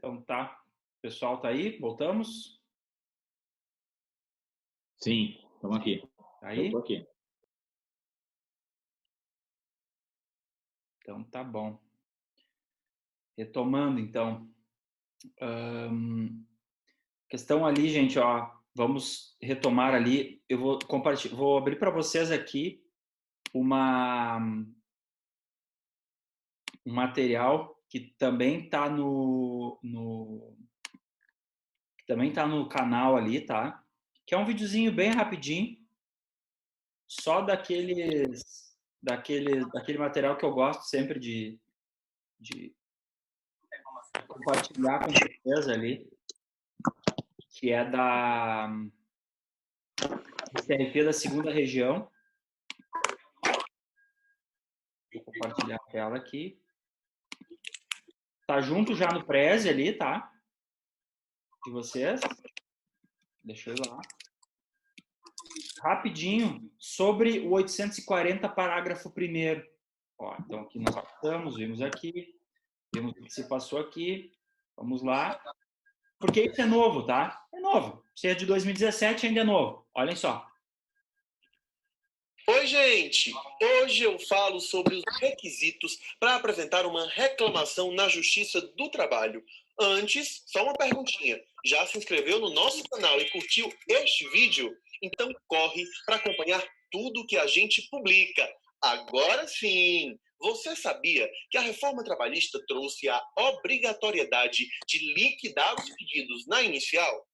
Então tá. O pessoal tá aí? Voltamos? Sim, estamos aqui. Tá aí? Eu tô aqui. Então tá bom. Retomando, então. Questão ali, gente, ó. Vamos retomar ali. Eu vou compartilhar, vou abrir para vocês aqui um material que também tá também tá no canal ali, tá? Que é um videozinho bem rapidinho, só daquele material que eu gosto sempre de compartilhar com vocês ali, que é da CRP da segunda região. Vou compartilhar a tela aqui. Tá junto já no Prezi ali, tá? De vocês. Deixa eu ir lá. Rapidinho, sobre o 840, parágrafo 1º. Ó, então aqui nós passamos, vimos aqui, vimos o que se passou aqui. Vamos lá. Porque isso é novo, tá? É novo. Se é de 2017, ainda é novo. Olhem só. Oi, gente! Hoje eu falo sobre os requisitos para apresentar uma reclamação na Justiça do Trabalho. Antes, só uma perguntinha. Já se inscreveu no nosso canal e curtiu este vídeo? Então corre para acompanhar tudo que a gente publica. Agora sim! Você sabia que a reforma trabalhista trouxe a obrigatoriedade de liquidar os pedidos na inicial?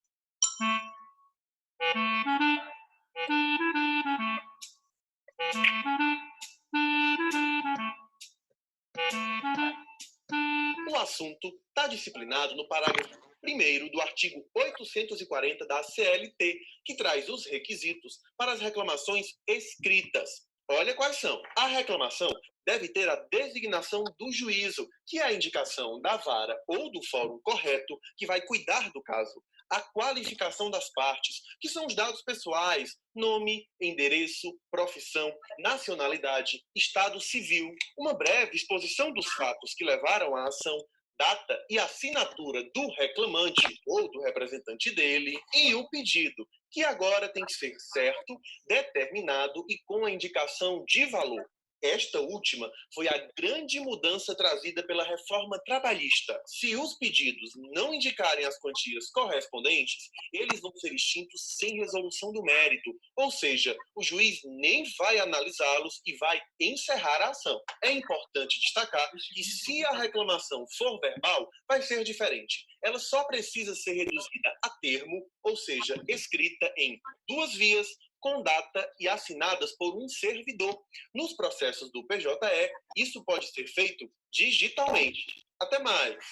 O assunto está disciplinado no parágrafo 1º do artigo 840 da CLT, que traz os requisitos para as reclamações escritas. Olha quais são. A reclamação deve ter a designação do juízo, que é a indicação da vara ou do fórum correto que vai cuidar do caso. A qualificação das partes, que são os dados pessoais, nome, endereço, profissão, nacionalidade, estado civil, uma breve exposição dos fatos que levaram à ação, data e assinatura do reclamante ou do representante dele e o pedido, que agora tem que ser certo, determinado e com a indicação de valor. Esta última foi a grande mudança trazida pela reforma trabalhista. Se os pedidos não indicarem as quantias correspondentes, eles vão ser extintos sem resolução do mérito, ou seja, o juiz nem vai analisá-los e vai encerrar a ação. É importante destacar que se a reclamação for verbal, vai ser diferente. Ela só precisa ser reduzida a termo, ou seja, escrita em 2 vias, com data e assinadas por um servidor. Nos processos do PJE, isso pode ser feito digitalmente. Até mais!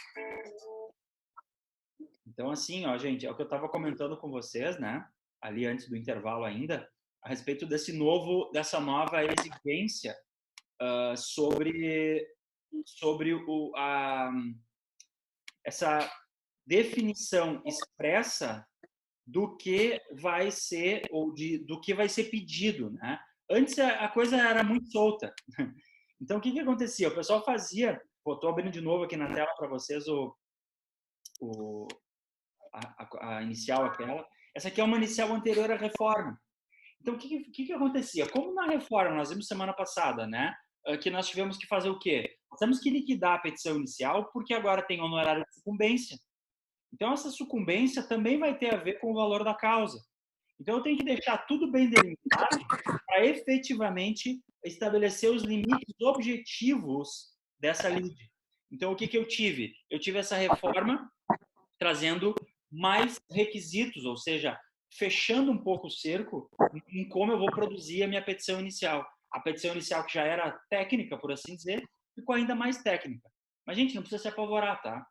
Então, assim, ó, gente, é o que eu estava comentando com vocês, né? Ali antes do intervalo ainda, a respeito dessa nova exigência sobre essa definição expressa do que vai ser do que vai ser pedido, né? Antes a coisa era muito solta. Então o que acontecia? O pessoal fazia, estou abrindo de novo aqui na tela para vocês a inicial aquela. Essa aqui é uma inicial anterior à reforma. Então o que acontecia? Como na reforma nós vimos semana passada, né? Que nós tivemos que fazer o quê? Nós temos que liquidar a petição inicial porque agora tem honorário de sucumbência. Então, essa sucumbência também vai ter a ver com o valor da causa. Então, eu tenho que deixar tudo bem delimitado para efetivamente estabelecer os limites objetivos dessa lide. Então, o que eu tive? Eu tive essa reforma trazendo mais requisitos, ou seja, fechando um pouco o cerco em como eu vou produzir a minha petição inicial. A petição inicial, que já era técnica, por assim dizer, ficou ainda mais técnica. Mas, gente, não precisa se apavorar, tá?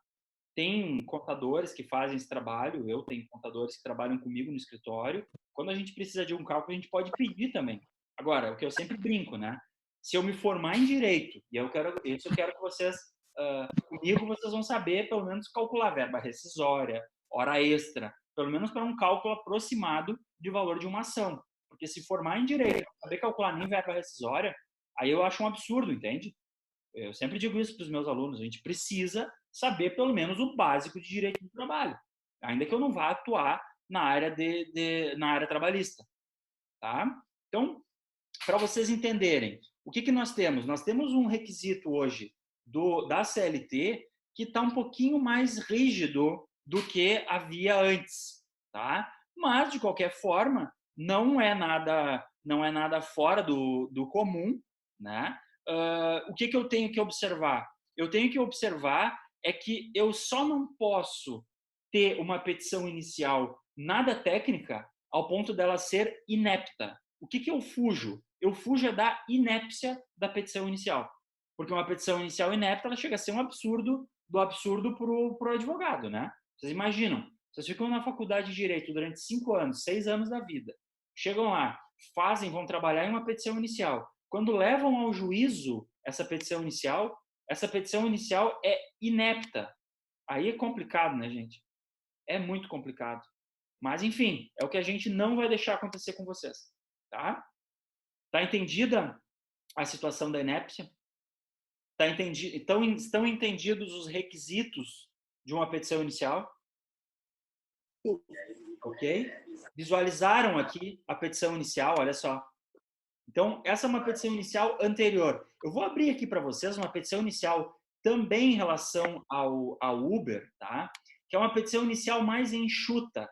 Tem contadores que fazem esse trabalho, eu tenho contadores que trabalham comigo no escritório. Quando a gente precisa de um cálculo, a gente pode pedir também. Agora, o que eu sempre brinco, né? Se eu me formar em direito, e eu quero que vocês, comigo, vocês vão saber, pelo menos, calcular verba rescisória, hora extra, pelo menos para um cálculo aproximado de valor de uma ação. Porque se formar em direito, não saber calcular nem verba rescisória, aí eu acho um absurdo, entende? Eu sempre digo isso para os meus alunos, a gente precisa saber pelo menos o básico de direito do trabalho, ainda que eu não vá atuar na área na área trabalhista, tá? Então, para vocês entenderem, o que nós temos? Nós temos um requisito hoje da CLT que está um pouquinho mais rígido do que havia antes, tá? Mas, de qualquer forma, não é nada fora do comum, né? O que eu tenho que observar? Eu tenho que observar é que eu só não posso ter uma petição inicial nada técnica ao ponto dela ser inepta. O que eu fujo? Eu fujo da inépcia da petição inicial. Porque uma petição inicial inepta, ela chega a ser um absurdo do absurdo para o advogado, né? Vocês imaginam, vocês ficam na faculdade de Direito durante 5 anos, 6 anos da vida, chegam lá, vão trabalhar em uma petição inicial. Quando levam ao juízo essa petição inicial é inepta. Aí é complicado, né, gente? É muito complicado. Mas, enfim, é o que a gente não vai deixar acontecer com vocês, tá? Tá entendida a situação da inépcia? Estão entendidos os requisitos de uma petição inicial? Ok? Visualizaram aqui a petição inicial, olha só. Então, essa é uma petição inicial anterior. Eu vou abrir aqui para vocês uma petição inicial também em relação ao Uber, tá? Que é uma petição inicial mais enxuta,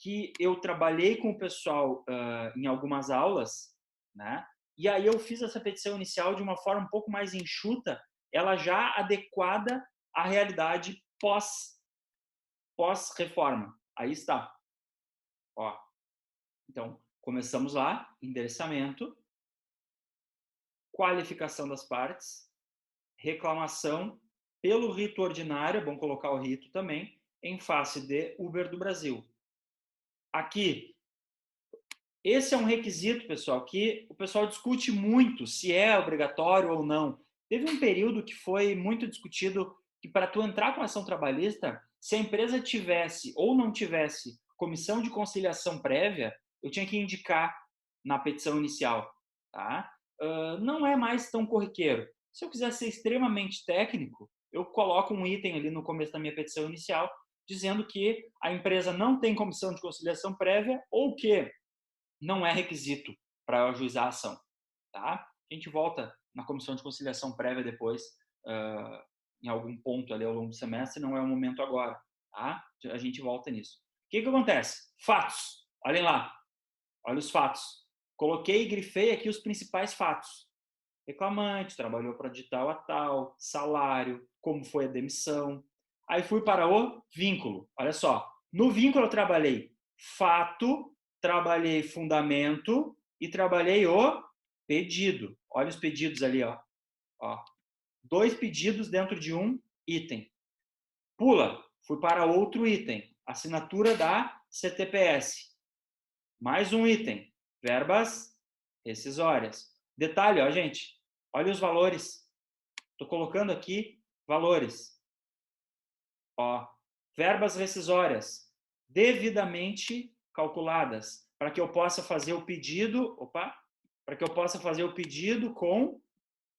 que eu trabalhei com o pessoal em algumas aulas, né? E aí eu fiz essa petição inicial de uma forma um pouco mais enxuta, ela já adequada à realidade pós-reforma. Aí está. Ó. Então, começamos lá, endereçamento, qualificação das partes, reclamação pelo rito ordinário, é bom colocar o rito também, em face de Uber do Brasil. Aqui, esse é um requisito, pessoal, que o pessoal discute muito se é obrigatório ou não. Teve um período que foi muito discutido que para tu entrar com ação trabalhista, se a empresa tivesse ou não tivesse comissão de conciliação prévia, eu tinha que indicar na petição inicial, tá? Não é mais tão corriqueiro. Se eu quiser ser extremamente técnico, eu coloco um item ali no começo da minha petição inicial dizendo que a empresa não tem comissão de conciliação prévia ou que não é requisito para ajuizar a ação, tá? A gente volta na comissão de conciliação prévia depois, em algum ponto ali ao longo do semestre, não é o momento agora, tá? A gente volta nisso. O que acontece? Fatos. Olhem lá. Olha os fatos. Coloquei e grifei aqui os principais fatos. Reclamante, trabalhou para de tal a tal, salário, como foi a demissão. Aí fui para o vínculo. Olha só. No vínculo eu trabalhei fato, trabalhei fundamento e trabalhei o pedido. Olha os pedidos ali, ó. 2 pedidos dentro de um item. Pula, fui para outro item. Assinatura da CTPS. Mais um item. Verbas rescisórias. Detalhe, ó, gente. Olha os valores. Estou colocando aqui valores. Ó, verbas rescisórias devidamente calculadas para que eu possa fazer o pedido, para que eu possa fazer o pedido com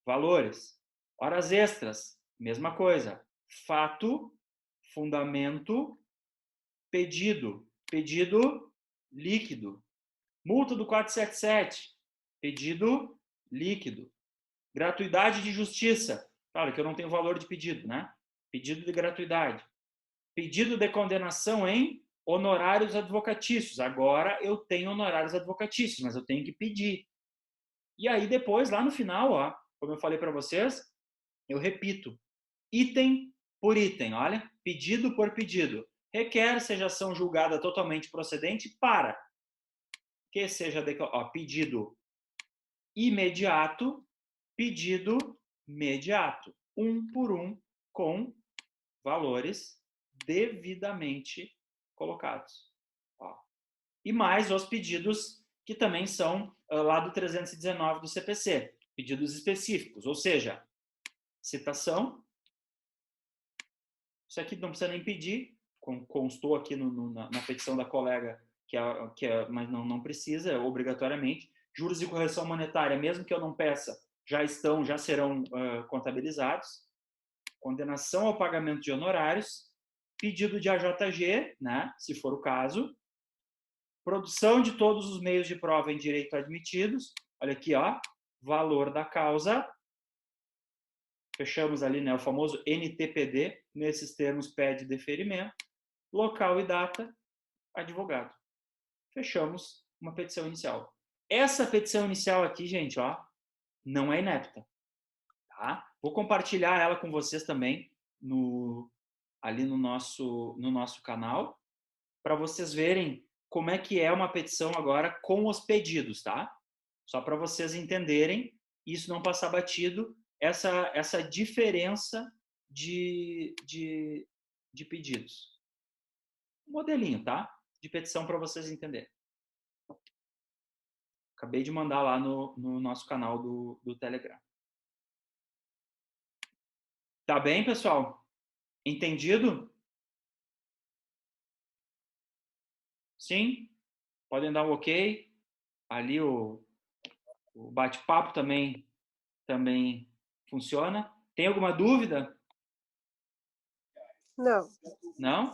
valores. Horas extras, mesma coisa. Fato, fundamento, pedido, pedido líquido. Multa do 477, pedido líquido. Gratuidade de justiça, claro que eu não tenho valor de pedido, né? Pedido de gratuidade. Pedido de condenação em honorários advocatícios. Agora eu tenho honorários advocatícios, mas eu tenho que pedir. E aí depois, lá no final, ó, como eu falei para vocês, eu repito, item por item, olha, pedido por pedido. Requer seja ação julgada totalmente procedente para que seja pedido imediato, pedido imediato, um por um, com valores devidamente colocados. Ó. E mais os pedidos que também são lá do 319 do CPC, pedidos específicos, ou seja, citação, isso aqui não precisa nem pedir, constou aqui na petição da colega, mas não precisa, obrigatoriamente. Juros de correção monetária, mesmo que eu não peça, já serão contabilizados. condenação ao pagamento de honorários, pedido de AJG, né, se for o caso, produção de todos os meios de prova em direito admitidos, olha aqui, ó, valor da causa, fechamos ali, né, o famoso NTPD, nesses termos pede deferimento, local e data, advogado. Fechamos uma petição inicial. Essa petição inicial aqui, gente, ó, não é inepta, tá? Vou compartilhar ela com vocês também ali no nosso canal, para vocês verem como é que é uma petição agora com os pedidos, tá? Só para vocês entenderem, isso não passar batido, essa diferença de pedidos. Um modelinho, tá? De petição para vocês entenderem. Acabei de mandar lá no nosso canal do Telegram. Tá bem, pessoal? Entendido? Sim? Podem dar um ok. Ali o bate-papo também funciona. Tem alguma dúvida? Não. Não?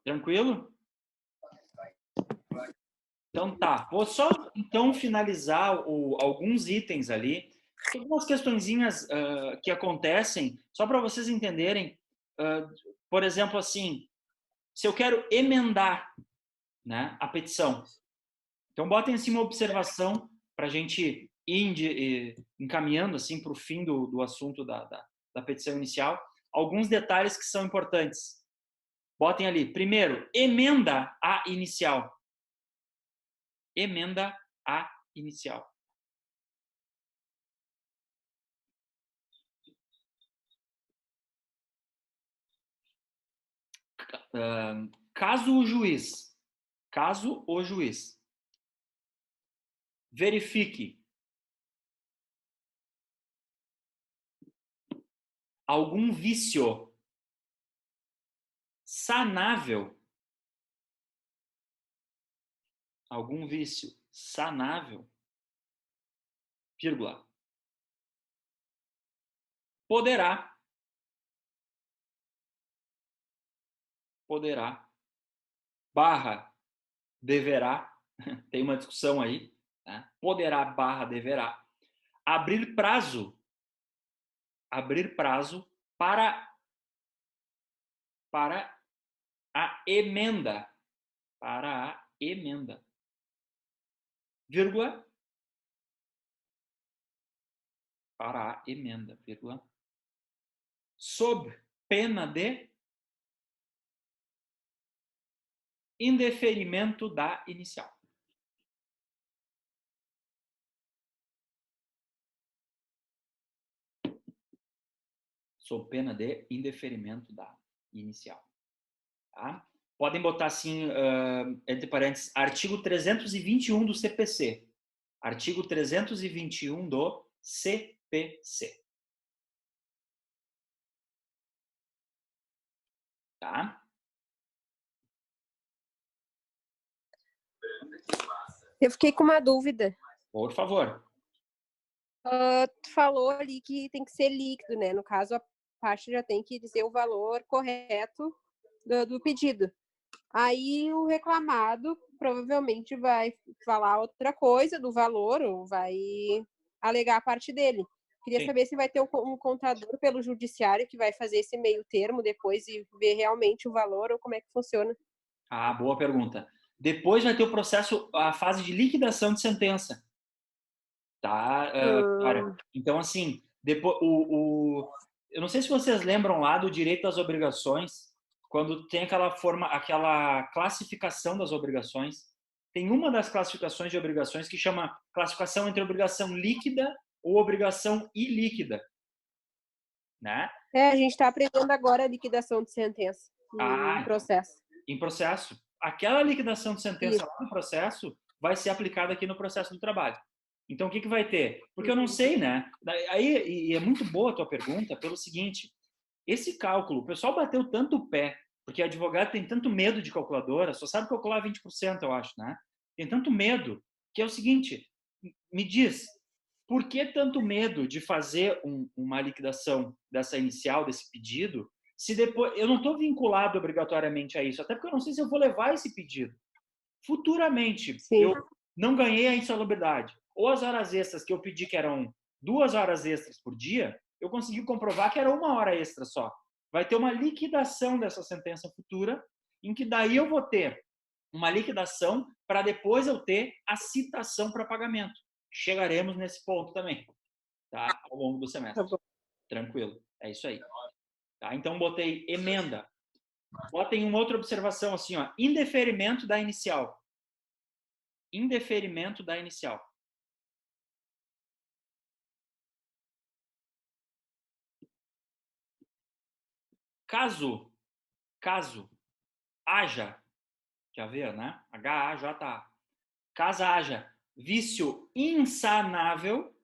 Tranquilo? Então tá. Vou só então finalizar alguns itens ali. Tem algumas questõezinhas que acontecem, só para vocês entenderem. Por exemplo, assim, se eu quero emendar, né, a petição. Então, botem assim uma observação para a gente ir encaminhando assim, para o fim do assunto da petição inicial. Alguns detalhes que são importantes. Botem ali. Primeiro, emenda a inicial. Emenda a inicial. Caso o juiz verifique algum vício sanável, vírgula, poderá, barra, deverá, tem uma discussão aí, né? Poderá, barra, deverá, abrir prazo para a emenda, vírgula, vírgula, sob pena de indeferimento da inicial. Sob pena de indeferimento da inicial. Tá? Podem botar assim, entre parênteses, artigo 321 do CPC. Artigo 321 do CPC. Tá? Eu fiquei com uma dúvida. Por favor. Tu falou ali que tem que ser líquido, né? No caso, a parte já tem que dizer o valor correto do pedido. Aí o reclamado provavelmente vai falar outra coisa do valor ou vai alegar a parte dele. Queria Sim. saber se vai ter um contador pelo judiciário que vai fazer esse meio termo depois e ver realmente o valor ou como é que funciona. Ah, boa pergunta. Depois vai ter o processo, a fase de liquidação de sentença. Tá, Clara? Então, assim, depois, eu não sei se vocês lembram lá do direito das obrigações, quando tem aquela classificação das obrigações. Tem uma das classificações de obrigações que chama classificação entre obrigação líquida ou obrigação ilíquida. Né? A gente está aprendendo agora a liquidação de sentença em processo. Em processo. Aquela liquidação de sentença lá no processo vai ser aplicada aqui no processo do trabalho. Então, o que vai ter? Porque eu não sei, né? Aí, e é muito boa a tua pergunta pelo seguinte, esse cálculo, o pessoal bateu tanto o pé, porque advogado tem tanto medo de calculadora, só sabe calcular 20%, eu acho, né? Tem tanto medo, que é o seguinte, me diz, por que tanto medo de fazer uma liquidação dessa inicial, desse pedido, se depois eu não estou vinculado obrigatoriamente a isso, até porque eu não sei se eu vou levar esse pedido. Futuramente, Sim. eu não ganhei a insalubridade, ou as horas extras que eu pedi, que eram 2 horas extras por dia, eu consegui comprovar que era 1 hora extra só. Vai ter uma liquidação dessa sentença futura, em que daí eu vou ter uma liquidação para depois eu ter a citação para pagamento. Chegaremos nesse ponto também, tá? Ao longo do semestre. Tá bom. Tranquilo. É isso aí. Tá? Então, botei emenda. Botem uma outra observação assim, ó. Indeferimento da inicial. Indeferimento da inicial. Caso haja, já vê, né? H-A-J-A. Caso haja vício insanável,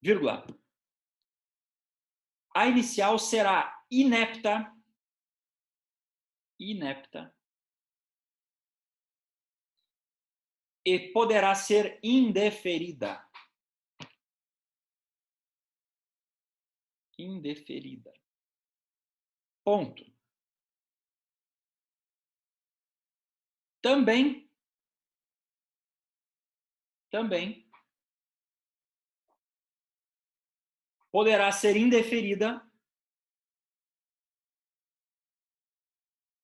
vírgula, a inicial será inepta, e poderá ser indeferida. Ponto. Também poderá ser indeferida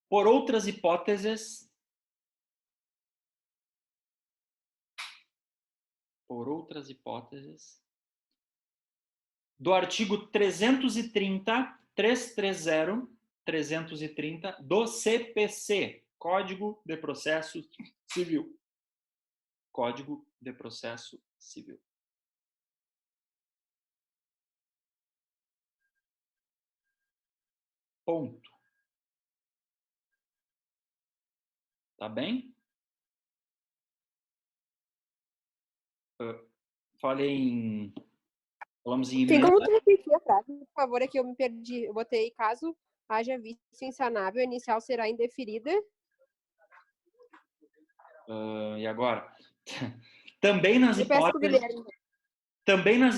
por outras hipóteses do artigo 330 do CPC, Código de Processo Civil. Código de Processo Civil. Ponto. Tá bem? Falamos em Tem emenda. como tu repetir a frase, por favor? É que eu me perdi. Eu botei, caso haja vício insanável, a inicial será indeferida. E agora? Também nas Eu peço pro Guilherme.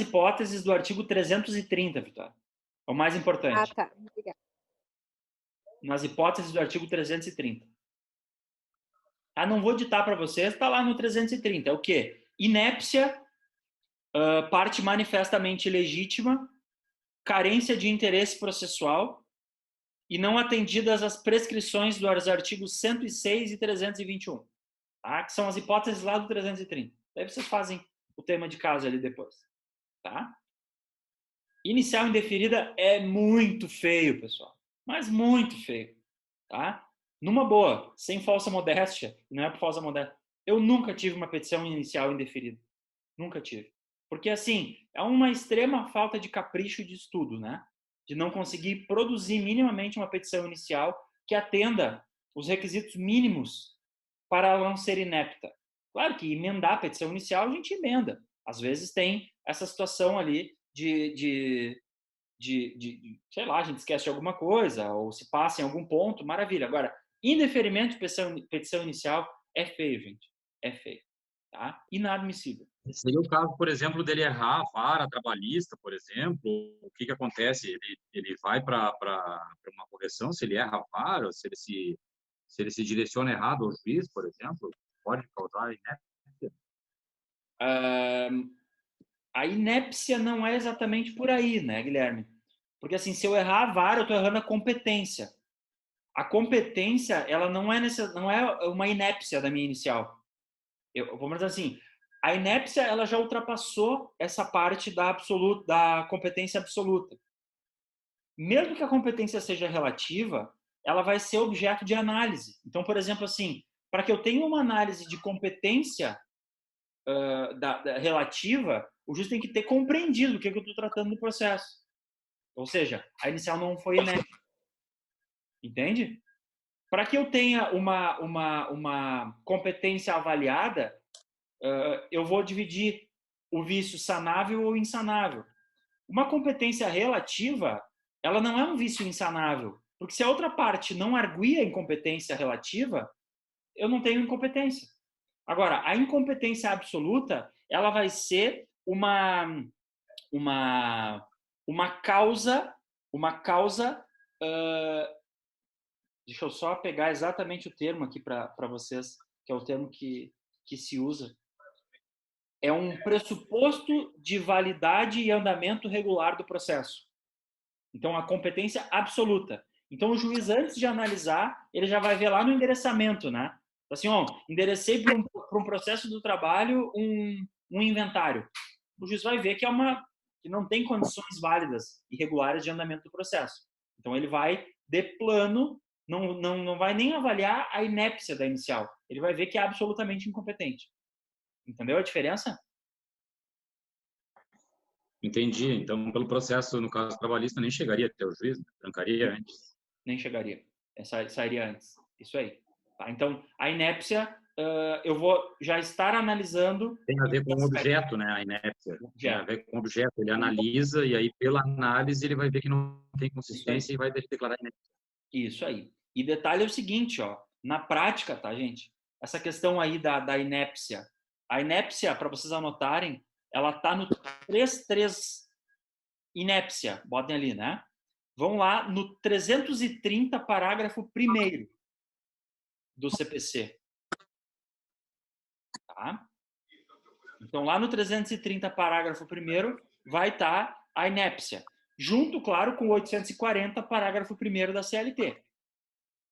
hipóteses do artigo 330, Vitória. É o mais importante. Ah, tá. Obrigada. Nas hipóteses do artigo 330. Ah, não vou ditar para vocês, está lá no 330. É o quê? Inépcia, parte manifestamente legítima, carência de interesse processual e não atendidas as prescrições dos artigos 106 e 321. Tá? Que são as hipóteses lá do 330. Daí vocês fazem o tema de caso ali depois. Tá? Inicial indeferida é muito feio, pessoal. Mas muito feio. Tá? Numa boa, sem falsa modéstia, não é por falsa modéstia, eu nunca tive uma petição inicial indeferida. Nunca tive. Porque, assim, é uma extrema falta de capricho de estudo, né? De não conseguir produzir minimamente uma petição inicial que atenda os requisitos mínimos para ela não ser inepta. Claro que emendar a petição inicial a gente emenda. Às vezes tem essa situação ali de sei lá, a gente esquece de alguma coisa ou se passa em algum ponto, maravilha. Agora, indeferimento de petição inicial é feio, gente. É feio. Tá? Inadmissível. Seria o caso, por exemplo, dele errar a vara trabalhista, por exemplo. O que acontece? Ele vai para uma correção, se ele erra a vara, se ele se direciona errado ao juiz, por exemplo, pode causar inépcia? A inépcia não é exatamente por aí, né, Guilherme? Porque, assim, se eu errar a vara, eu estou errando a competência. A competência, ela não é uma inépcia da minha inicial. Vamos dizer assim, a inépcia ela já ultrapassou essa parte da competência absoluta. Mesmo que a competência seja relativa, ela vai ser objeto de análise. Então, por exemplo, assim, para que eu tenha uma análise de competência relativa, o juiz tem que ter compreendido o que eu estou tratando no processo. Ou seja, a inicial não foi inépcia. Entende? Para que eu tenha uma competência avaliada, eu vou dividir o vício sanável ou insanável. Uma competência relativa, ela não é um vício insanável, porque se a outra parte não arguia incompetência relativa, eu não tenho incompetência. Agora, a incompetência absoluta, ela vai ser uma causa, deixa eu só pegar exatamente o termo aqui para vocês, que é o termo que se usa. É um pressuposto de validade e andamento regular do processo. Então, a competência absoluta. Então, o juiz, antes de analisar, ele já vai ver lá no endereçamento, né? Assim, ó, enderecei para um processo do trabalho um inventário. O juiz vai ver que que não tem condições válidas e regulares de andamento do processo. Então, ele vai, de plano, não vai nem avaliar a inépcia da inicial. Ele vai ver que é absolutamente incompetente. Entendeu a diferença? Entendi. Então, pelo processo, no caso trabalhista, nem chegaria até o juiz, né? Trancaria antes. Nem chegaria. Sairia antes. Isso aí. Tá? Então, a inépcia, eu vou já estar analisando... Tem a ver com o objeto, né? A inépcia. Tem a ver com o objeto. Ele analisa e aí, pela análise, ele vai ver que não tem consistência e vai declarar inépcia. Isso aí. E detalhe é o seguinte, ó, na prática, tá, gente? Essa questão aí da inépcia. A inépcia, para vocês anotarem, ela tá no 3.3 inépcia. Botem ali, né? Vão lá no 330, parágrafo 1º do CPC. Tá? Então, lá no 330, parágrafo 1º, vai estar a inépcia. Junto, claro, com o 840, parágrafo 1º da CLT.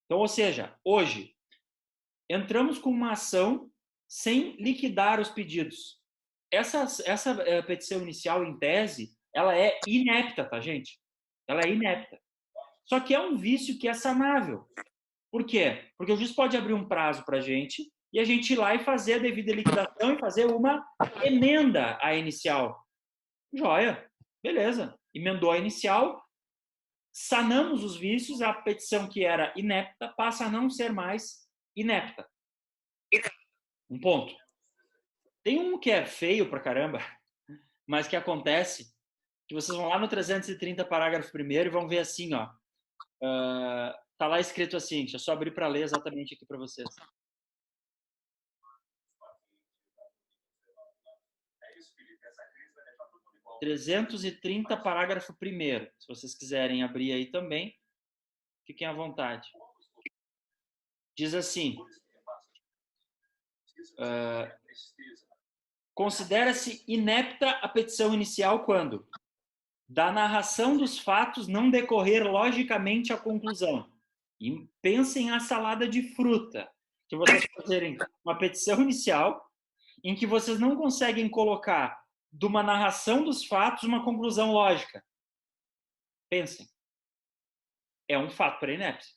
Então, ou seja, hoje, entramos com uma ação sem liquidar os pedidos. Essa petição inicial, em tese, ela é inepta, tá, gente? Ela é inepta. Só que é um vício que é sanável. Por quê? Porque o juiz pode abrir um prazo para a gente e a gente ir lá e fazer a devida liquidação e fazer uma emenda à inicial. Joia, beleza. Emendou a inicial, sanamos os vícios, a petição que era inepta passa a não ser mais inepta. Um ponto. Tem um que é feio pra caramba, mas que acontece, que vocês vão lá no 330, parágrafo 1º, e vão ver assim, ó. Tá lá escrito assim, deixa eu só abrir para ler exatamente aqui para vocês. É 330, parágrafo 1º. Se vocês quiserem abrir aí também, fiquem à vontade. Diz assim: considera-se inepta a petição inicial quando da narração dos fatos não decorrer logicamente a conclusão. E pensem a salada de fruta, que vocês fazerem uma petição inicial em que vocês não conseguem colocar de uma narração dos fatos uma conclusão lógica. Pensem. É um fato para inépcia.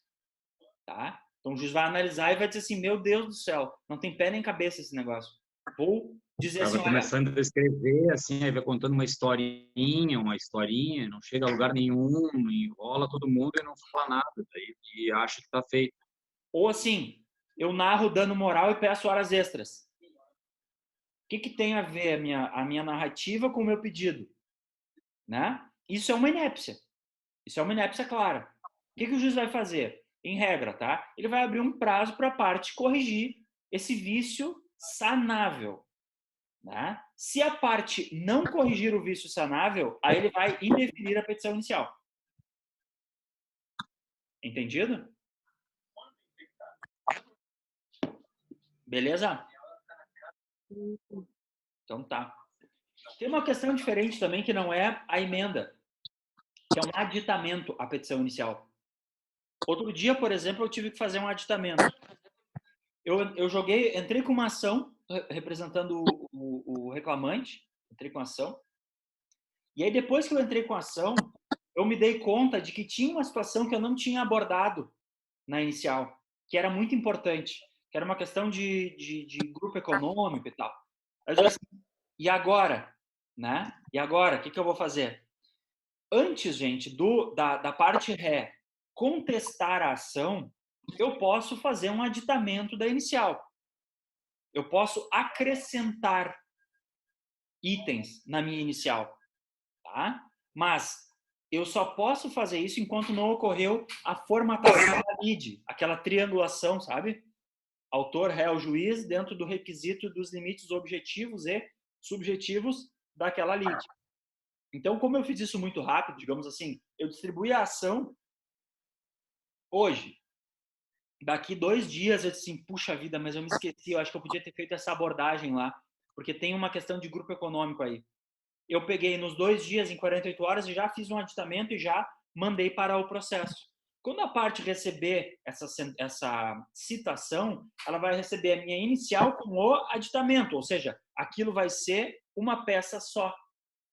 Tá? Então o juiz vai analisar e vai dizer assim, meu Deus do céu, não tem pé nem cabeça esse negócio. Vou dizer assim, vai começando a escrever, assim, aí vai contando uma historinha, não chega a lugar nenhum, enrola todo mundo e não fala nada, daí, e acha que está feito. Ou assim, eu narro dano moral e peço horas extras. O que tem a ver a minha narrativa com o meu pedido? Né? Isso é uma inépcia. Isso é uma inépcia clara. O que o juiz vai fazer? Em regra, tá? Ele vai abrir um prazo para a parte corrigir esse vício sanável. Né? Se a parte não corrigir o vício sanável, aí ele vai indeferir a petição inicial. Entendido? Beleza? Então tá. Tem uma questão diferente também que não é a emenda, que é um aditamento à petição inicial. Outro dia, por exemplo, eu tive que fazer um aditamento. Entrei com uma ação representando o reclamante, entrei com a ação. E aí, depois que eu entrei com a ação, eu me dei conta de que tinha uma situação que eu não tinha abordado na inicial, que era muito importante, que era uma questão de grupo econômico e tal. Aí eu disse assim, e agora? Né? E agora? O que eu vou fazer? Antes, gente, da parte ré contestar a ação, eu posso fazer um aditamento da inicial. Eu posso acrescentar itens na minha inicial, tá? Mas eu só posso fazer isso enquanto não ocorreu a formatação da lide, aquela triangulação, sabe? autor, réu, juiz, dentro do requisito dos limites objetivos e subjetivos daquela lide. Então, como eu fiz isso muito rápido, digamos assim, eu distribuí a ação hoje. Daqui 2 dias eu disse assim, puxa vida, mas eu me esqueci, eu acho que eu podia ter feito essa abordagem lá, porque tem uma questão de grupo econômico aí. Eu peguei nos 2 dias, em 48 horas, e já fiz um aditamento e já mandei para o processo. Quando a parte receber essa citação, ela vai receber a minha inicial com o aditamento, ou seja, aquilo vai ser uma peça só.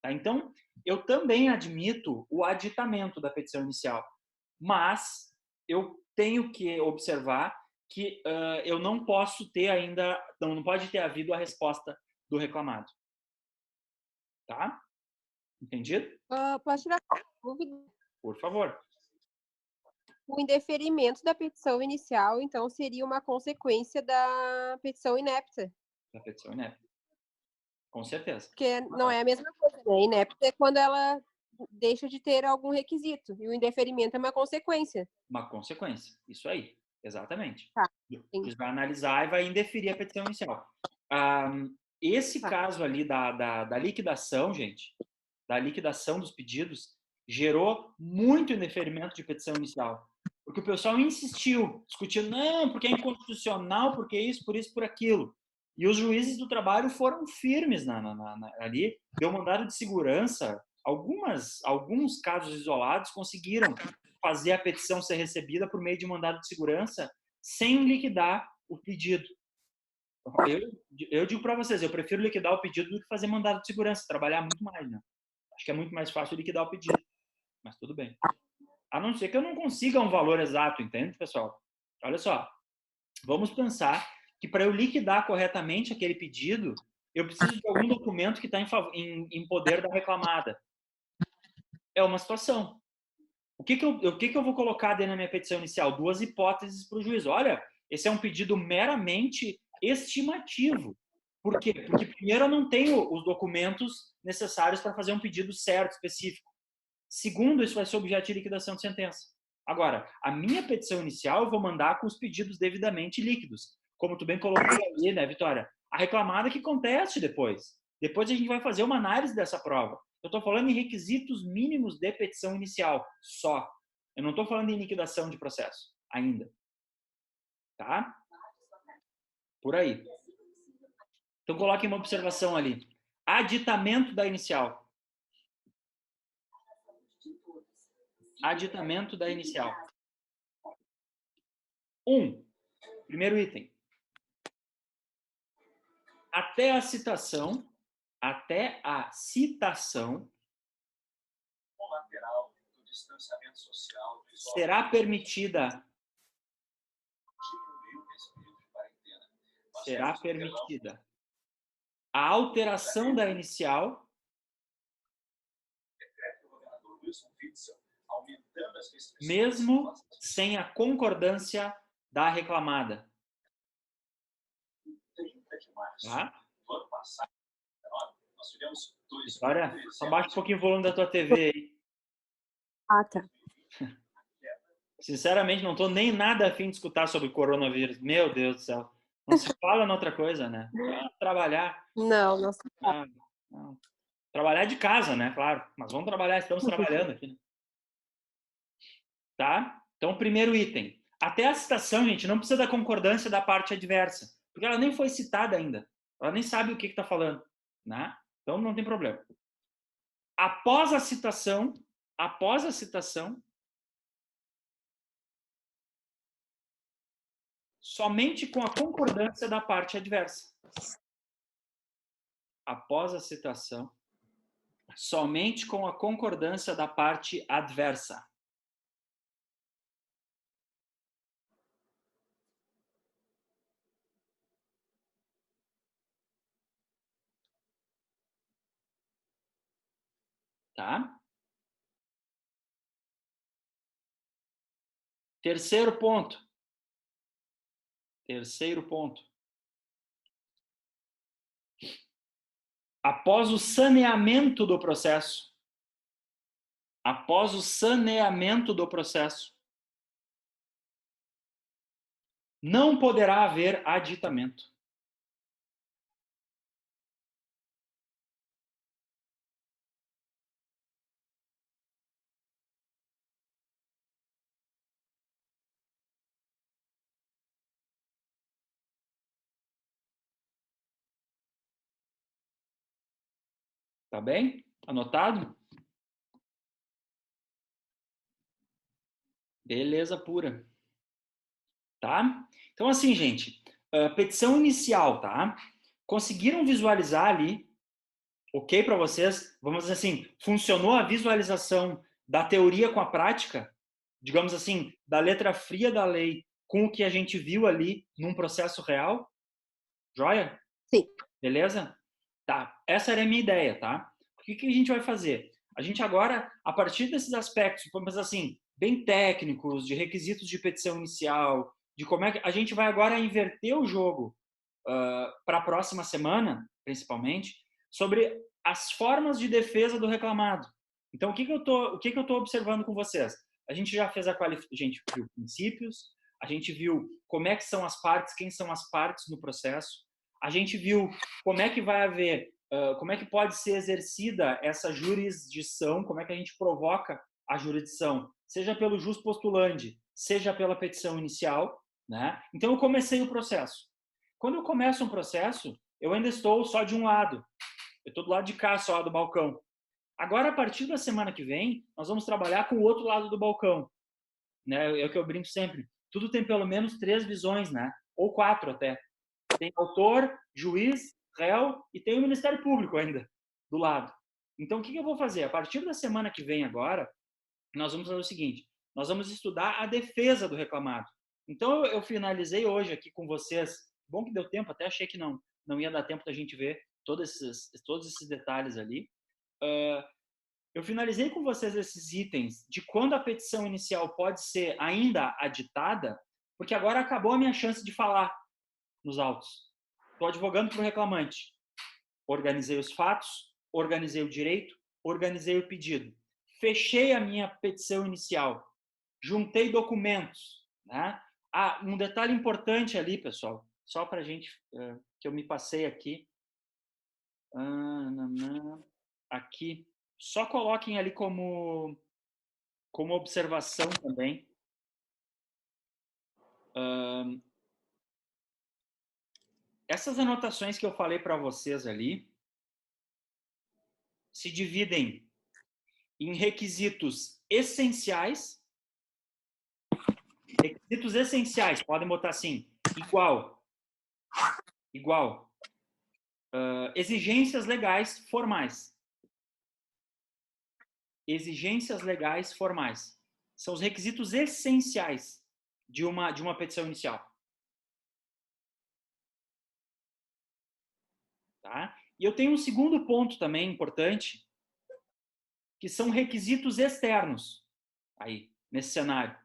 Tá? Então, eu também admito o aditamento da petição inicial, mas eu tenho que observar que eu não posso ter ainda, não pode ter havido a resposta do reclamado. Tá? Entendido? Posso tirar uma dúvida? Por favor. O indeferimento da petição inicial, então, seria uma consequência da petição inepta. Da petição inepta. Com certeza. Porque não é a mesma coisa, né? Inepta é quando ela deixa de ter algum requisito. E o indeferimento é uma consequência. Uma consequência. Isso aí. Exatamente. Tá. O juiz vai analisar e vai indeferir a petição inicial. Esse caso ali da liquidação, gente, da liquidação dos pedidos, gerou muito indeferimento de petição inicial. Porque o pessoal insistiu, discutiu, não, porque é inconstitucional, porque isso, por aquilo. E os juízes do trabalho foram firmes ali, deu mandado de segurança. Alguns casos isolados conseguiram fazer a petição ser recebida por meio de mandado de segurança sem liquidar o pedido. Eu digo para vocês, eu prefiro liquidar o pedido do que fazer mandado de segurança, trabalhar muito mais, né? Acho que é muito mais fácil liquidar o pedido, mas tudo bem. A não ser que eu não consiga um valor exato, entende, pessoal? Olha só, vamos pensar que para eu liquidar corretamente aquele pedido, eu preciso de algum documento que está em poder da reclamada. É uma situação. O que eu vou colocar dentro da minha petição inicial? 2 hipóteses para o juiz. Olha, esse é um pedido meramente estimativo. Por quê? Porque primeiro eu não tenho os documentos necessários para fazer um pedido certo, específico. Segundo, isso vai ser objeto de liquidação de sentença. Agora, a minha petição inicial eu vou mandar com os pedidos devidamente líquidos. Como tu bem colocou ali, né, Vitória? A reclamada que conteste depois. Depois a gente vai fazer uma análise dessa prova. Eu estou falando em requisitos mínimos de petição inicial, só. Eu não estou falando em liquidação de processo, ainda. Tá? Por aí. Então, coloque uma observação ali. Aditamento da inicial. Aditamento da inicial. 1. Primeiro item. Até a citação, será permitida a alteração da inicial mesmo sem a concordância da reclamada. Tá? Vitória, só baixa um pouquinho o volume da tua TV aí. Ah, tá. Sinceramente, não estou nem nada afim de escutar sobre coronavírus. Meu Deus do céu. Não se fala em outra coisa, né? Trabalhar. Não se fala. Não. Trabalhar de casa, né? Claro. Mas vamos trabalhar, estamos trabalhando aqui. Né? Tá? Então, primeiro item. Até a citação, gente, não precisa da concordância da parte adversa. Porque ela nem foi citada ainda. Ela nem sabe o que está falando. Né? Então, não tem problema. Após a citação, somente com a concordância da parte adversa. Após a citação, somente com a concordância da parte adversa. Tá? Terceiro ponto. Após o saneamento do processo. não poderá haver aditamento. Tá bem? Anotado? Beleza pura. Tá? Então, assim, gente, petição inicial, tá? Conseguiram visualizar ali, ok para vocês? Vamos dizer assim, funcionou a visualização da teoria com a prática? Digamos assim, da letra fria da lei com o que a gente viu ali num processo real? Joia? Sim. Beleza? Tá, essa era a minha ideia, tá? O que a gente vai fazer? A gente agora, a partir desses aspectos, vamos assim, bem técnicos, de requisitos de petição inicial, de como é que a gente vai agora inverter o jogo para a próxima semana, principalmente, sobre as formas de defesa do reclamado. Então, o que eu tô observando com vocês? A gente já fez a gente viu princípios, a gente viu como é que são as partes, quem são as partes no processo, a gente viu como é que vai haver, como é que pode ser exercida essa jurisdição, como é que a gente provoca a jurisdição, seja pelo jus postulandi, seja pela petição inicial, né? Então eu comecei o processo. Quando eu começo um processo, eu ainda estou só de um lado. Eu estou do lado de cá só do balcão. Agora, a partir da semana que vem, nós vamos trabalhar com o outro lado do balcão, né? É o que eu brinco sempre. Tudo tem pelo menos 3 visões, né? Ou 4 até. Tem autor, juiz, réu e tem o Ministério Público ainda do lado. Então, o que eu vou fazer? A partir da semana que vem agora, nós vamos fazer o seguinte, nós vamos estudar a defesa do reclamado. Então, eu finalizei hoje aqui com vocês, bom que deu tempo, até achei que não ia dar tempo da gente ver todos esses detalhes ali. Eu finalizei com vocês esses itens de quando a petição inicial pode ser ainda aditada, porque agora acabou a minha chance de falar nos autos. Estou advogando para o reclamante. Organizei os fatos, organizei o direito, organizei o pedido. Fechei a minha petição inicial. Juntei documentos. Né? Ah, um detalhe importante ali, pessoal, só para a gente, que eu me passei aqui. Aqui. Só coloquem ali como observação também. Essas anotações que eu falei para vocês ali se dividem em requisitos essenciais. Requisitos essenciais, podem botar assim, igual. Exigências legais formais. Exigências legais formais. São os requisitos essenciais de uma petição inicial. Tá? E eu tenho um segundo ponto também importante, que são requisitos externos, aí, nesse cenário.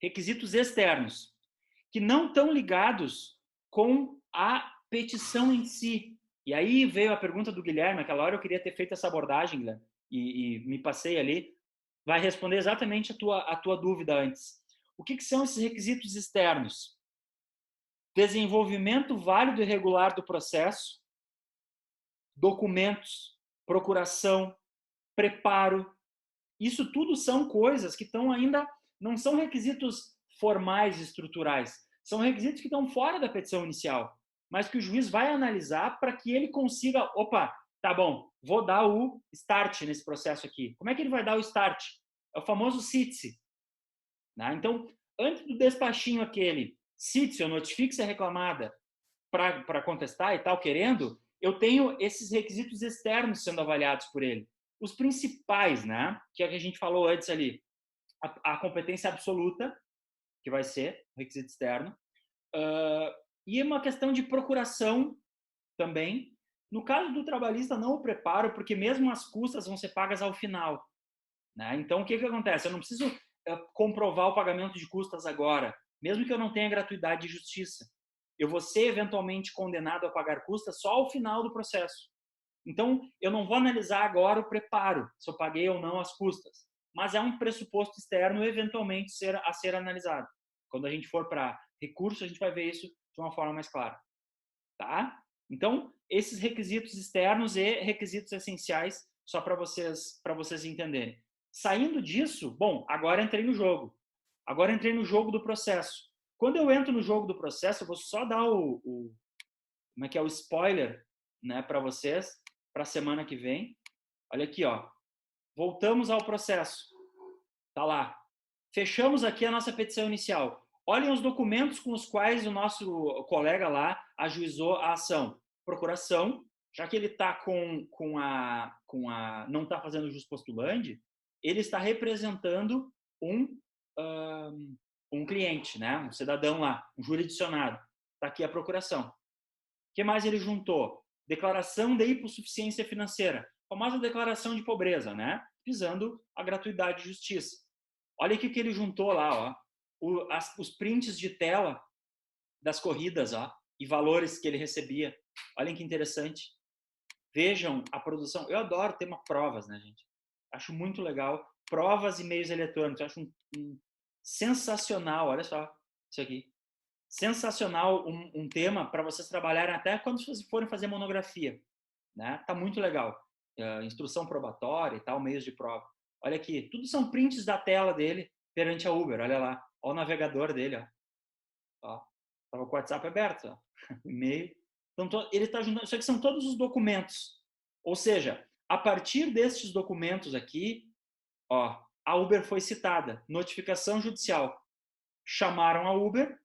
Requisitos externos, que não estão ligados com a petição em si. E aí veio a pergunta do Guilherme, aquela hora eu queria ter feito essa abordagem, Guilherme, e me passei ali. Vai responder exatamente a tua dúvida antes. O que são esses requisitos externos? Desenvolvimento válido e regular do processo, documentos, procuração, preparo. Isso tudo são coisas que estão ainda, não são requisitos formais estruturais, são requisitos que estão fora da petição inicial, mas que o juiz vai analisar para que ele consiga, opa, tá bom, vou dar o start nesse processo aqui. Como é que ele vai dar o start? É o famoso CITSE. Né? Então, antes do despachinho aquele, CITSE, ou notifique-se a reclamada para contestar e tal, querendo, eu tenho esses requisitos externos sendo avaliados por ele. Os principais, né, que é o que a gente falou antes ali, a competência absoluta, que vai ser requisito externo, e uma questão de procuração também. No caso do trabalhista, não o preparo, porque mesmo as custas vão ser pagas ao final. Né? Então, o que acontece? Eu não preciso comprovar o pagamento de custas agora, mesmo que eu não tenha gratuidade de justiça. Eu vou ser eventualmente condenado a pagar custas só ao final do processo. Então, eu não vou analisar agora o preparo, se eu paguei ou não as custas. Mas é um pressuposto externo, eventualmente, a ser analisado. Quando a gente for para recurso, a gente vai ver isso de uma forma mais clara. Tá? Então, esses requisitos externos e requisitos essenciais, só para vocês entenderem. Saindo disso, bom, agora entrei no jogo. Agora entrei no jogo do processo. Quando eu entro no jogo do processo, eu vou só dar como é que é, o spoiler, né, para vocês, para a semana que vem. Olha aqui, ó. Voltamos ao processo. Tá lá. Fechamos aqui a nossa petição inicial. Olhem os documentos com os quais o nosso colega lá ajuizou a ação. Procuração, já que ele está não está fazendo jus postulante, ele está representando um cliente, né? Um cidadão lá, um jurisdicionado. Está aqui a procuração. O que mais ele juntou? Declaração de hipossuficiência financeira, a famosa declaração de pobreza, né? Visando a gratuidade de justiça. Olha o que ele juntou lá, ó. Os prints de tela das corridas, ó, e valores que ele recebia. Olhem que interessante. Vejam a produção. Eu adoro tema provas, né, gente? Acho muito legal. Provas e meios eletrônicos. Eu acho sensacional. Olha só isso aqui. Sensacional um tema para vocês trabalharem até quando vocês forem fazer monografia. Né? Tá muito legal. Instrução probatória e tal, meios de prova. Olha aqui. Tudo são prints da tela dele perante a Uber. Olha lá. Olha o navegador dele, ó. Ó, tava com o WhatsApp aberto, ó. E-mail. Então, ele está juntando. Isso aqui são todos os documentos. Ou seja, a partir destes documentos aqui, ó, a Uber foi citada. Notificação judicial. Chamaram a Uber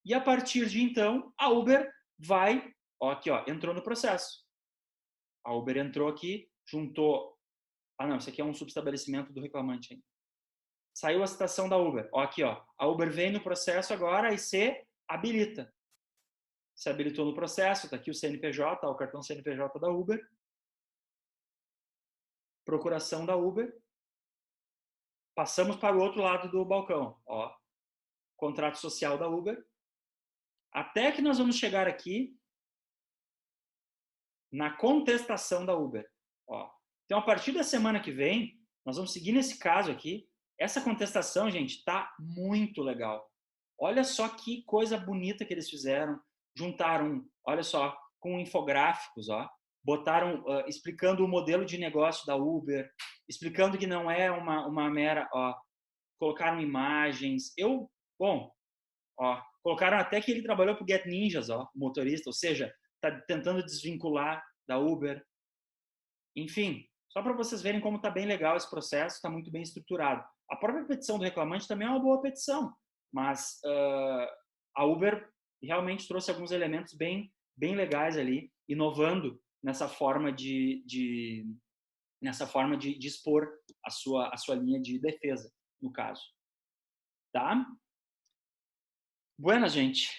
e a partir de então, a Uber vai, ó, aqui, ó, entrou no processo. A Uber entrou aqui, juntou. Ah, não, isso aqui é um subestabelecimento do reclamante ainda. Saiu a citação da Uber. Ó, aqui, ó. A Uber vem no processo agora e se habilita. Se habilitou no processo, está aqui o CNPJ, ó, o cartão CNPJ da Uber. Procuração da Uber. Passamos para o outro lado do balcão. Ó, contrato social da Uber. Até que nós vamos chegar aqui na contestação da Uber. Ó. Então, a partir da semana que vem, nós vamos seguir nesse caso aqui. Essa contestação, gente, tá muito legal. Olha só que coisa bonita que eles fizeram. Juntaram, olha só, com infográficos, ó. Botaram, explicando o modelo de negócio da Uber, explicando que não é uma mera, ó, colocaram imagens. Bom, ó, colocaram até que ele trabalhou para o Get Ninjas, ó, o motorista, ou seja, tá tentando desvincular da Uber. Enfim, só para vocês verem como está bem legal esse processo, está muito bem estruturado. A própria petição do reclamante também é uma boa petição, mas a Uber realmente trouxe alguns elementos bem legais ali, inovando nessa forma de expor a sua linha de defesa, no caso. Tá? Buena, gente.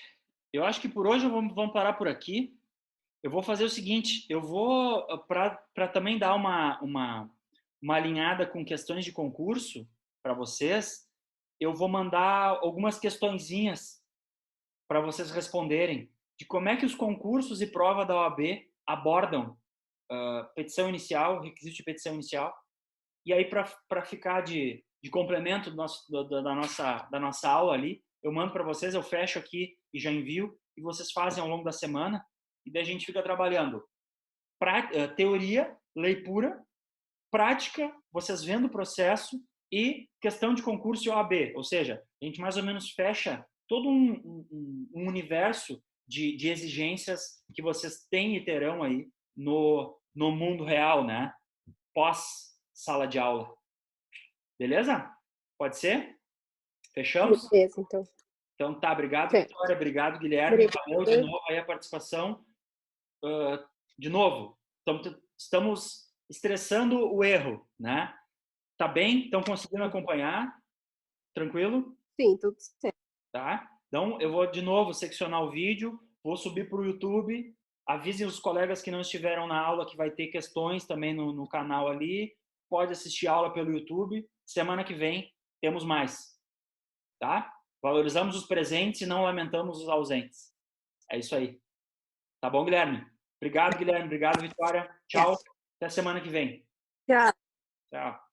Eu acho que por hoje vamos parar por aqui. Eu vou fazer o seguinte, eu vou, para também dar uma alinhada com questões de concurso para vocês, eu vou mandar algumas questõezinhas para vocês responderem de como é que os concursos e prova da OAB abordam petição inicial, requisito de petição inicial, e aí para ficar de complemento da nossa aula ali, eu mando para vocês, eu fecho aqui e já envio, e vocês fazem ao longo da semana, e daí a gente fica trabalhando teoria, lei pura, prática, vocês vendo o processo e questão de concurso e OAB. Ou seja, a gente mais ou menos fecha todo um universo de exigências que vocês têm e terão aí no mundo real, né? Pós sala de aula. Beleza? Pode ser? Fechamos? Beleza, então. Então tá, obrigado, Certo. Vitória, obrigado, Guilherme. Obrigada. Valeu de novo aí a participação. De novo, estamos estressando o erro, né? Tá bem? Estão conseguindo acompanhar? Tranquilo? Sim, tudo certo. Tá? Então, eu vou de novo seccionar o vídeo, vou subir para o YouTube, avisem os colegas que não estiveram na aula que vai ter questões também no canal ali, pode assistir a aula pelo YouTube. Semana que vem temos mais, tá? Valorizamos os presentes e não lamentamos os ausentes. É isso aí. Tá bom, Guilherme? Obrigado, Guilherme. Obrigado, Vitória. Tchau. Até semana que vem. Tchau. Tchau.